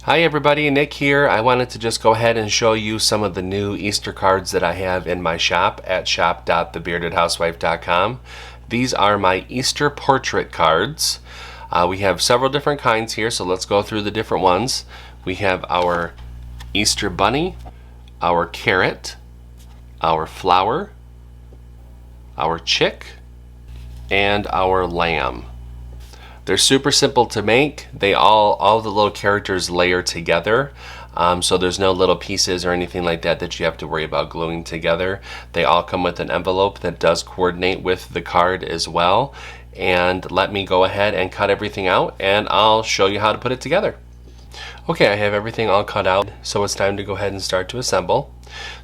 Hi everybody, Nick here. I wanted to just go ahead and show you some of the new Easter cards that I have in my shop at shop.thebeardedhousewife.com. These are my Easter portrait cards. We have several different kinds here, so let's go through the different ones. We have our Easter bunny, our carrot, our flower, our chick, and our lamb. They're super simple to make. All the little characters layer together, so there's no little pieces or anything like that that you have to worry about gluing together. They all come with an envelope that does coordinate with the card as well. And let me go ahead and cut everything out and I'll show you how to put it together. Okay, I have everything all cut out, so it's time to go ahead and start to assemble.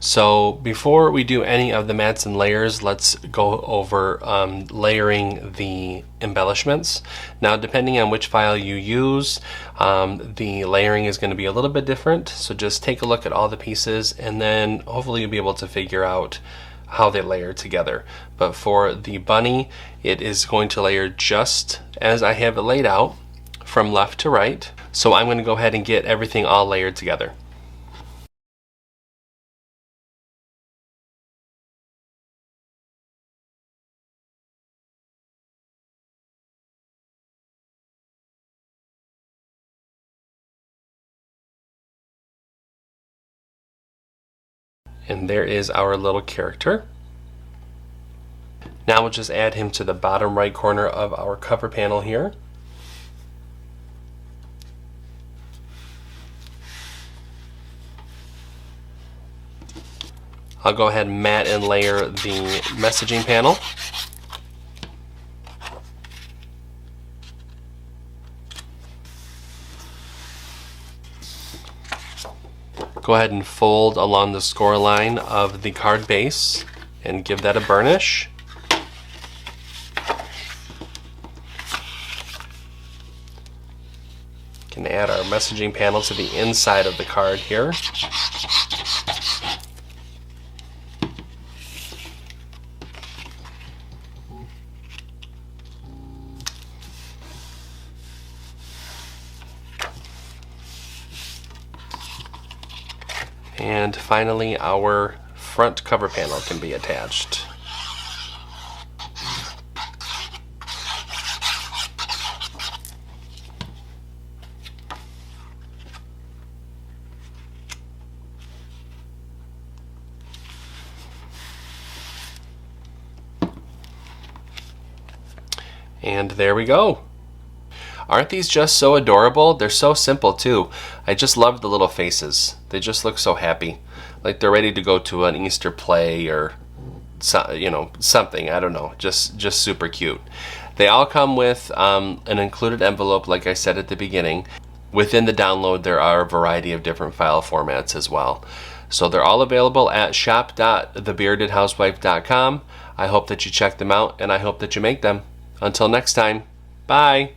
So before we do any of the mats and layers, let's go over layering the embellishments. Now, depending on which file you use, the layering is going to be a little bit different. So just take a look at all the pieces and then hopefully you'll be able to figure out how they layer together. But for the bunny, it is going to layer just as I have it laid out from left to right. So I'm going to go ahead and get everything all layered together. And there is our little character. Now we'll just add him to the bottom right corner of our cover panel here. I'll go ahead and mat and layer the messaging panel. Go ahead and fold along the score line of the card base and give that a burnish. Can add our messaging panel to the inside of the card here. And finally, our front cover panel can be attached. And there we go. Aren't these just so adorable? They're so simple too. I just love the little faces. They just look so happy. Like they're ready to go to an Easter play or something. I don't know. Just super cute. They all come with an included envelope, like I said at the beginning. Within the download, there are a variety of different file formats as well. So they're all available at shop.thebeardedhousewife.com. I hope that you check them out and I hope that you make them. Until next time, bye.